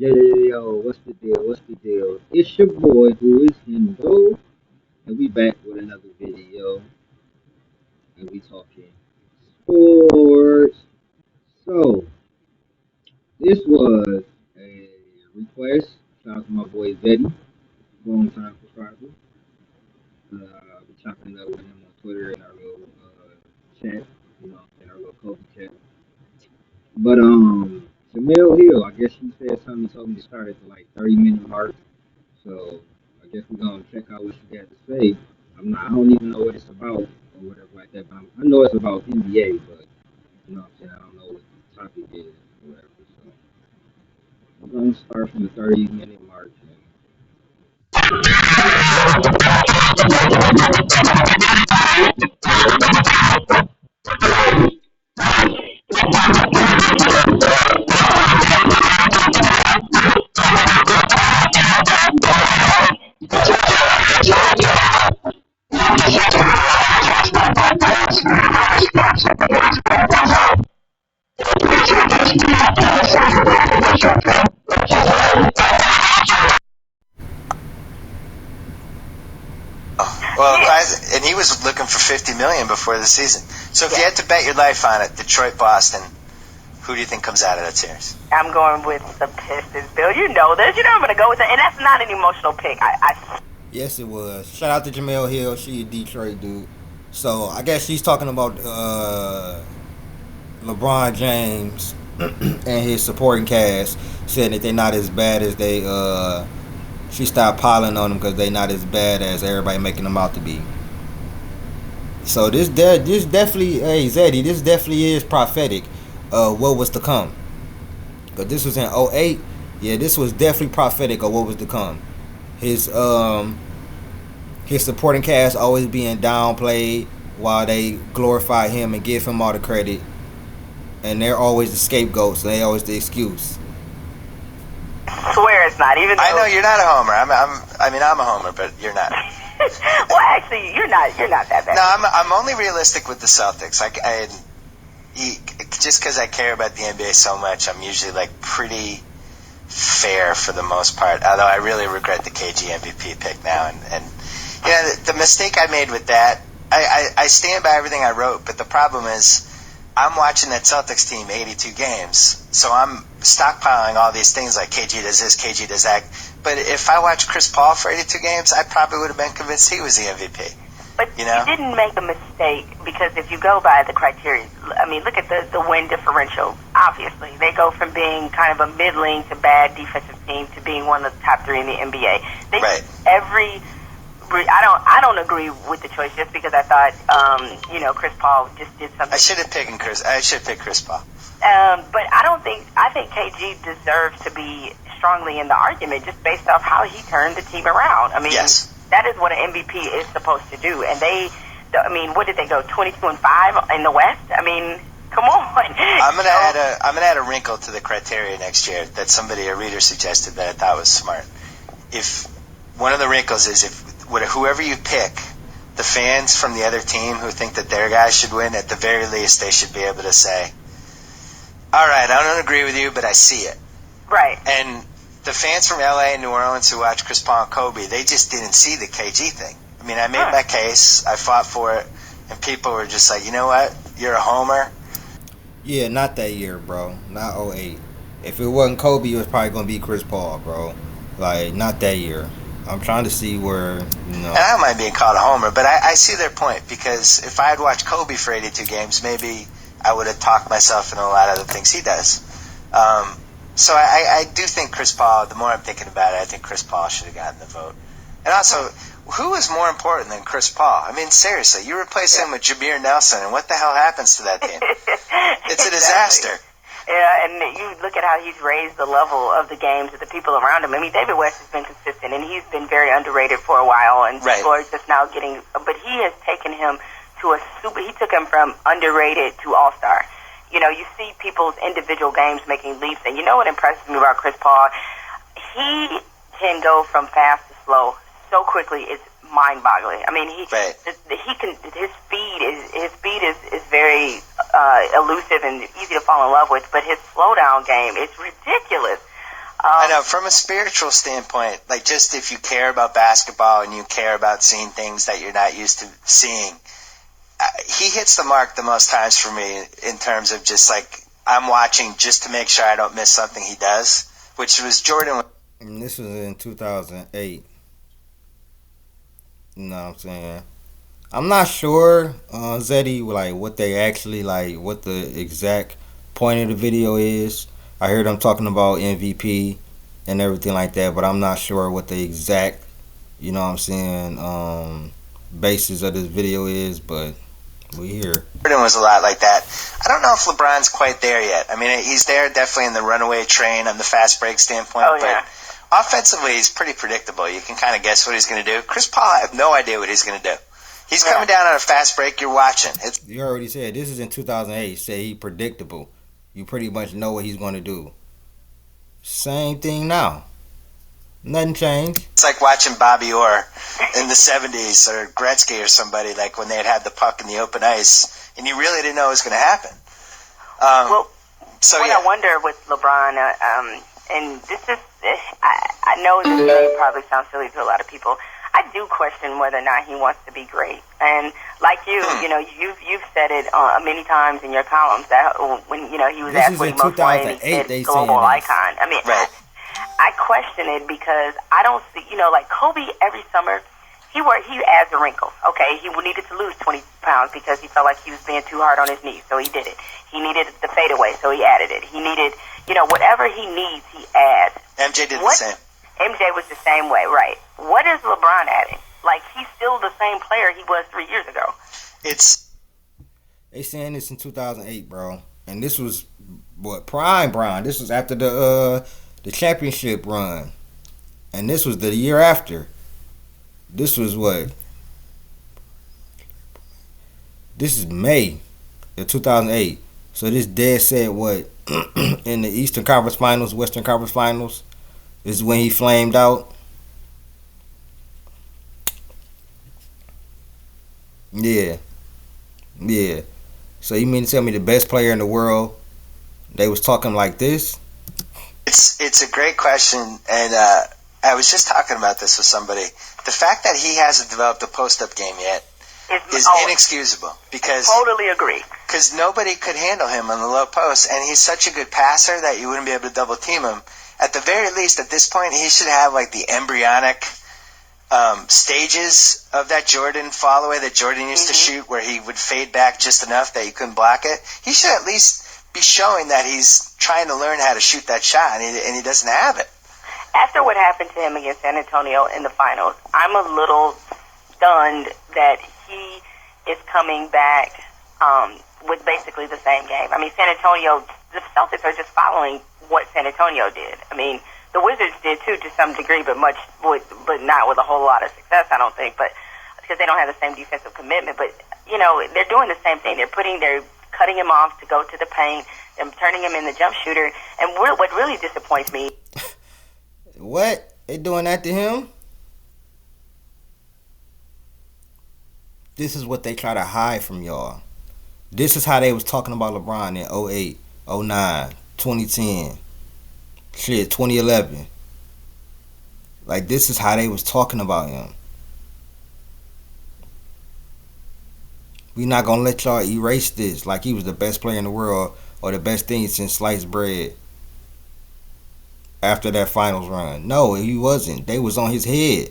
Yo, what's the deal? What's the deal? It's your boy who is Hindo, and we back with another video, and we talking sports. So, this was a request. Shout out to my boy Betty, long time subscriber. We chopping it up with him on Twitter in our little chat, in our little Kobe chat. But Jamel Hill, I guess she said something. Told me to start at the like 30-minute mark. So I guess we're gonna check out what she got to say. I don't even know what it's about or whatever like that. But I know it's about NBA, but you know what I'm saying. I don't know what the topic is or whatever. So we're gonna start from the 30-minute mark. Well, and he was looking for $50 million before the season. So if you had to bet your life on it, Detroit, Boston, who do you think comes out of that series? I'm going with the Pistons, Bill. You know this. You know I'm going to go with it. And that's not an emotional pick. Yes, it was. Shout out to Jamel Hill. She a Detroit dude. So I guess she's talking about LeBron James and his supporting cast, saying that they're not as bad as they. She stopped piling on them because they're not as bad as everybody making them out to be. So this definitely, hey Zeddy, this definitely is prophetic of what was to come. Because this was in '08. Yeah, this was definitely prophetic of what was to come. His supporting cast always being downplayed while they glorify him and give him all the credit, and they're always the scapegoats. They always the excuse. I swear it's not. Even though I know you're not a homer. I'm a homer, but you're not. well, actually, you're not that bad. No, I'm only realistic with the Celtics. Just because I care about the NBA so much, I'm usually like pretty fair for the most part. Although I really regret the KG MVP pick now, and the mistake I made with that, I stand by everything I wrote, but the problem is I'm watching that Celtics team 82 games, so I'm stockpiling all these things like KG does this, KG does that. But if I watched Chris Paul for 82 games, I probably would have been convinced he was the MVP. But you didn't make a mistake, because if you go by the criteria, I mean, look at the win differential. Obviously, they go from being kind of a middling to bad defensive team to being one of the top three in the NBA. Right. I don't agree with the choice just because I thought Chris Paul just did something. I should have picked Chris Paul. But I think KG deserves to be strongly in the argument just based off how he turned the team around. I mean, yes. That is what an MVP is supposed to do. And what did they go, 22-5 in the West? I mean, come on. I'm gonna add a wrinkle to the criteria next year that a reader suggested that I thought was smart. If one of the wrinkles is whoever you pick, the fans from the other team who think that their guy should win, at the very least they should be able to say, all right, I don't agree with you, but I see it. Right. And the fans from LA and New Orleans who watch Chris Paul and Kobe, they just didn't see the KG thing. I mean, I made my case, I fought for it, and people were just like, you know what, you're a homer. Yeah, not that year, bro. Not '08. If it wasn't Kobe, it was probably going to be Chris Paul, bro. Like, not that year. I'm trying to see where, And I don't mind being called a homer, but I see their point, because if I had watched Kobe for 82 games, maybe I would have talked myself into a lot of the things he does. So I do think Chris Paul, the more I'm thinking about it, I think Chris Paul should have gotten the vote. And also, who is more important than Chris Paul? I mean, seriously, you replace him with Jameer Nelson, and what the hell happens to that team? It's a disaster. Yeah, and you look at how he's raised the level of the games of the people around him. I mean, David West has been consistent, and he's been very underrated for a while, and people are just now getting, but he has taken him to he took him from underrated to all-star. You see people's individual games making leaps, and you know what impresses me about Chris Paul? He can go from fast to slow so quickly. It's mind-boggling. I mean, he can. His speed is very elusive and easy to fall in love with, but his slowdown game is ridiculous. I know, from a spiritual standpoint, like just if you care about basketball and you care about seeing things that you're not used to seeing, he hits the mark the most times for me in terms of just like I'm watching just to make sure I don't miss something he does, which was Jordan. And this was in 2008. You know what I'm saying? I'm not sure, Zeddy, like what they actually like, what the exact point of the video is. I heard them talking about MVP and everything like that, but I'm not sure what the exact, you know what I'm saying, basis of this video is. But we here. Jordan was a lot like that. I don't know if LeBron's quite there yet. I mean, he's there definitely in the runaway train on the fast break standpoint, but offensively he's pretty predictable. You can kind of guess what he's going to do. Chris Paul, I have no idea what he's going to do. He's coming down on a fast break. You're watching. You already said this is in 2008. Say he predictable. You pretty much know what he's going to do. Same thing now. Nothing changed. It's like watching Bobby Orr in the 70s or Gretzky or somebody, like when they'd had the puck in the open ice, and you really didn't know it was going to happen. I wonder with LeBron, and this is, I know this may probably sound silly to a lot of people. I do question whether or not he wants to be great. And like you, you know, you've said it many times in your columns that when he was asked what he most wanted, he said global icon. I mean, I question it because I don't see, like Kobe every summer, he adds a wrinkle. Okay, he needed to lose 20 pounds because he felt like he was being too hard on his knees, so he did it. He needed the fadeaway, so he added it. He needed, whatever he needs, he adds. MJ did the same. MJ was the same way, right? What is LeBron adding? Like, he's still the same player he was 3 years ago. They saying this in 2008, bro, and this was prime Bron. This was after the championship run, and this was the year after. This was what? This is May of 2008. So this dead set what in the Eastern Conference Finals, Western Conference Finals. This is when he flamed out. Yeah. So you mean to tell me the best player in the world, they was talking like this? It's a great question, and I was just talking about this with somebody. The fact that he hasn't developed a post-up game yet is inexcusable. Because totally agree. Because nobody could handle him on the low post, and he's such a good passer that you wouldn't be able to double team him. At the very least, at this point, he should have like the embryonic stages of that Jordan fall away that Jordan used to shoot, where he would fade back just enough that you couldn't block it. He should at least be showing that he's trying to learn how to shoot that shot, and he doesn't have it. After what happened to him against San Antonio in the finals, I'm a little stunned that he is coming back with basically the same game. I mean, San Antonio, the Celtics are just following what San Antonio did. I mean, the Wizards did too to some degree, but but not with a whole lot of success, I don't think. But because they don't have the same defensive commitment, but they're doing the same thing. They're cutting him off to go to the paint and turning him in the jump shooter. And what really disappoints me. What? They doing that to him? This is what they try to hide from y'all. This is how they was talking about LeBron in 08, 09, 2010. Shit, 2011. Like, this is how they was talking about him. We not gonna let y'all erase this like he was the best player in the world or the best thing since sliced bread after that finals run. No, he wasn't. They was on his head.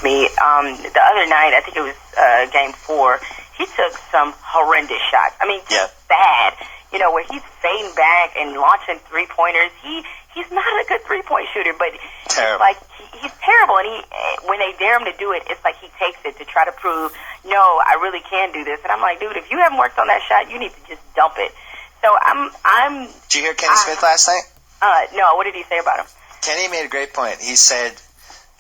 The other night, I think it was game 4, he took some horrendous shots. I mean, just bad. Where he's fading back and launching three-pointers. He's not a good three-point shooter, but terrible. Like he's terrible. And when they dare him to do it, it's like he takes it to try to prove, no, I really can do this. And I'm like, dude, if you haven't worked on that shot, you need to just dump it. So I'm. Did you hear Kenny Smith last night? No. What did he say about him? Kenny made a great point. He said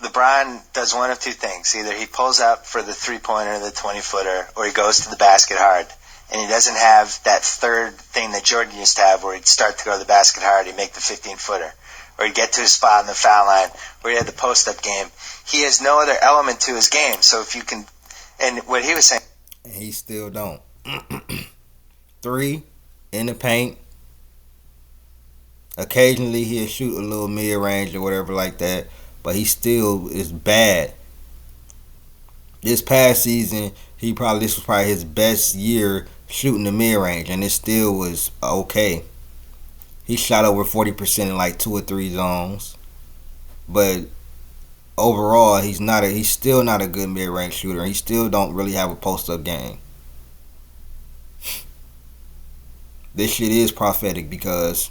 LeBron does one of two things. Either he pulls up for the three-pointer, the 20-footer, or he goes to the basket hard. And he doesn't have that third thing that Jordan used to have where he'd start to go to the basket hard, he'd make the 15-footer. Or he'd get to his spot on the foul line where he had the post-up game. He has no other element to his game. So if you can, and what he was saying. And he still don't. 3 in the paint. Occasionally he'll shoot a little mid range or whatever like that, but he still is bad. This past season, this was probably his best year shooting the mid range, and it still was okay. He shot over 40% in like 2 or 3 zones, but overall, he's still not a good mid range shooter. He still don't really have a post up game. This shit is prophetic because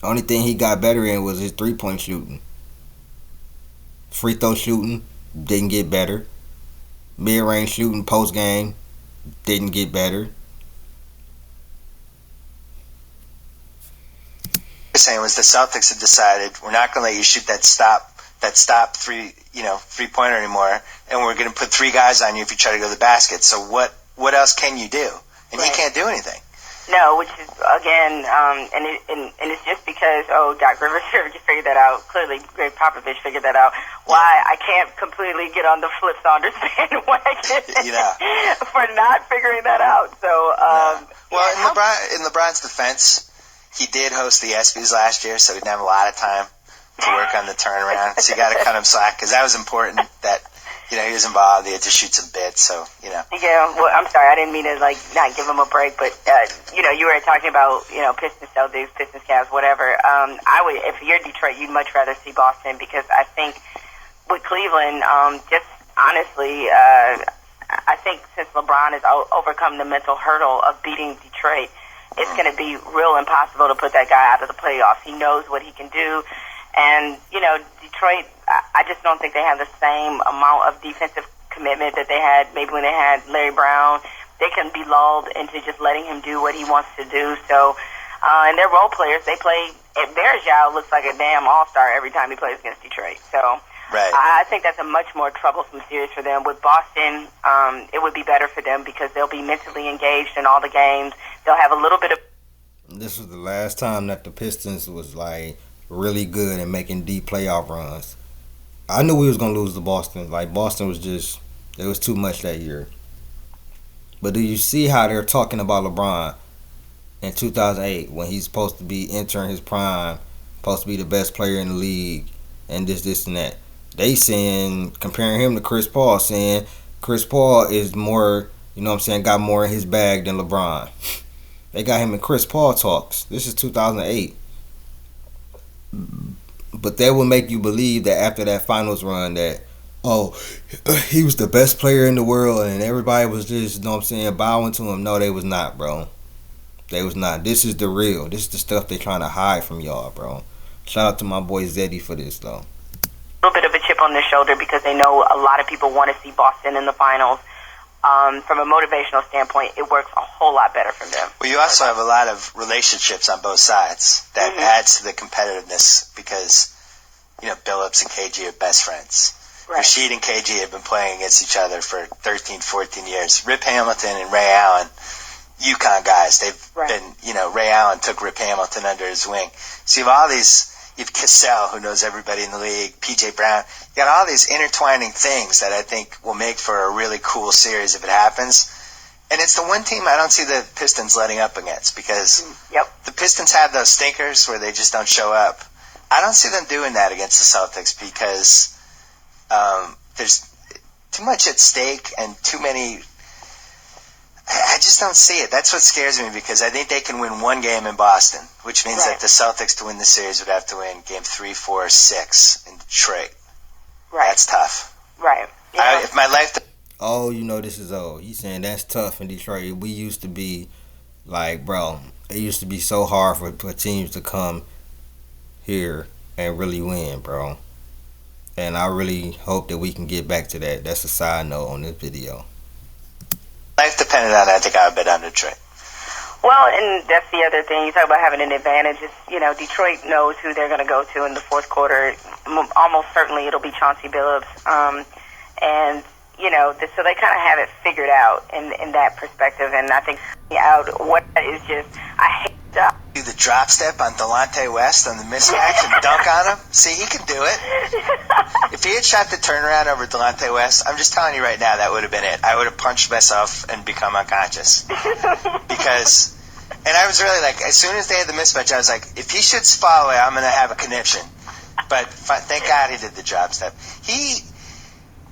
the only thing he got better in was his 3-point shooting. Free throw shooting didn't get better. Mid range shooting post game didn't get better. Saying was the Celtics had decided we're not going to let you shoot that stop 3-pointer anymore, and we're going to put 3 guys on you if you try to go to the basket. So what else can you do? And he can't do anything. No, which is again, and it's just because Doc Rivers figured that out. Clearly, Greg Popovich figured that out. Why I can't completely get on the Flip Saunders bandwagon for not figuring that out. So, well, in LeBron's defense, he did host the ESPYs last year, so he didn't have a lot of time to work on the turnaround. So you got to cut him slack because that was important. That he was involved. He had to shoot some bits. So Yeah. Well, I'm sorry, I didn't mean to not give him a break, but you were talking about Pistons, Celtics, Pistons, Cavs, whatever. I would, if you're Detroit, you'd much rather see Boston because I think with Cleveland, just honestly, I think since LeBron has overcome the mental hurdle of beating Detroit, it's going to be real impossible to put that guy out of the playoffs. He knows what he can do. And, Detroit, I just don't think they have the same amount of defensive commitment that they had maybe when they had Larry Brown. They can be lulled into just letting him do what he wants to do. So, and their role players, they play. Bergeau looks like a damn all-star every time he plays against Detroit. So I think that's a much more troublesome series for them. With Boston, it would be better for them because they'll be mentally engaged in all the games. They'll have a little bit of... This was the last time that the Pistons was really good at making deep playoff runs. I knew we was gonna lose to Boston. Boston was just, it was too much that year. But do you see how they're talking about LeBron in 2008 when he's supposed to be entering his prime, supposed to be the best player in the league, and this and that? They saying, comparing him to Chris Paul, saying Chris Paul is more, got more in his bag than LeBron. They got him in Chris Paul talks. This is 2008. But that will make you believe that after that finals run that, he was the best player in the world and everybody was just, bowing to him. No, they was not, bro. They was not. This is the real. This is the stuff they trying to hide from y'all, bro. Shout out to my boy Zeddy for this, though. A little bit of a chip on their shoulder because they know a lot of people want to see Boston in the finals. From a motivational standpoint, it works a whole lot better for them. Well, you also have a lot of relationships on both sides that adds to the competitiveness because, Billups and KG are best friends. Right. Rashid and KG have been playing against each other for 13, 14 years. Rip Hamilton and Ray Allen, UConn guys, they've been, Ray Allen took Rip Hamilton under his wing. So you have all these, you have Cassell, who knows everybody in the league, PJ Brown. You got all these intertwining things that I think will make for a really cool series if it happens. And it's the one team I don't see the Pistons letting up against because the Pistons have those stinkers where they just don't show up. I don't see them doing that against the Celtics because there's too much at stake and too many... I just don't see it. That's what scares me because I think they can win one game in Boston, which means that the Celtics to win the series would have to win game 3, 4, 6 in Detroit. Right. That's tough. Right. If my life... this is old. He's saying that's tough in Detroit. We used to be bro, it used to be so hard for teams to come here and really win, bro. And I really hope that we can get back to that. That's a side note on this video. Life depended on, I think I would bet on Detroit. Well, and that's the other thing. You talk about having an advantage. It's, Detroit knows who they're going to go to in the fourth quarter. Almost certainly it'll be Chauncey Billups. And, so they kind of have it figured out in that perspective. And I think what is just, I hate that. Do the drop step on Delonte West on the mismatch and dunk on him? See, he can do it. If he had shot the turnaround over Delonte West, I'm just telling you right now, that would have been it. I would have punched myself and become unconscious. Because And I was really like, as soon as they had the mismatch, I was like, if he shoots fall away, I'm going to have a conniption. But thank God he did the job step.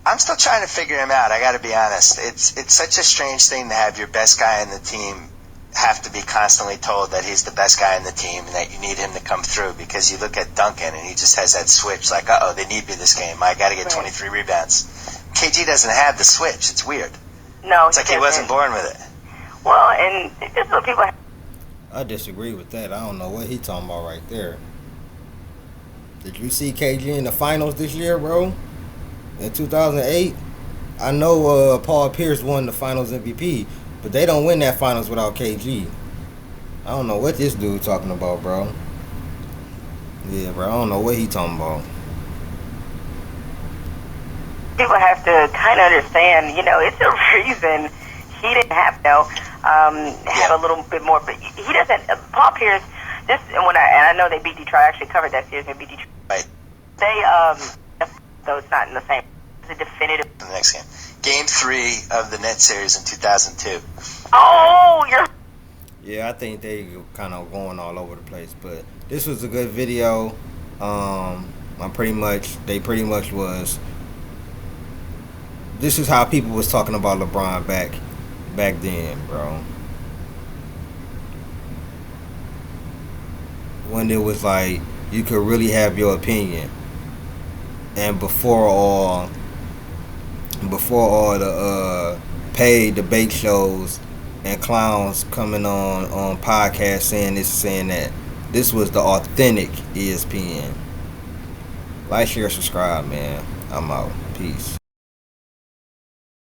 I'm still trying to figure him out. I got to be honest. It's such a strange thing to have your best guy in the team have to be constantly told that he's the best guy in the team and that you need him to come through, because you look at Duncan and he just has that switch like, they need me this game. I got to get 23 rebounds. KG doesn't have the switch. It's weird. No, it's like he wasn't born with it. Well, and this is what people have. I disagree with that. I don't know what he talking about right there. Did you see KG in the finals this year, bro? In 2008? I know Paul Pierce won the finals MVP, but they don't win that finals without KG. I don't know what this dude talking about, bro. Yeah, bro, I don't know what he talking about. People have to kind of understand, it's a reason he didn't have, have a little bit more, but he doesn't. Paul Pierce, and I know they beat Detroit. I actually covered that series. They beat Detroit. Right. They, though it's not in the same. It's a definitive. The next game, Game 3 of the Net series in 2002. Oh, you're. Yeah, I think they kind of going all over the place, but this was a good video. They pretty much was. This is how people was talking about LeBron back then, bro. When it was like you could really have your opinion, and before all the paid debate shows and clowns coming on podcasts saying this, saying that, this was the authentic ESPN. Like, share, subscribe, man. I'm out. Peace.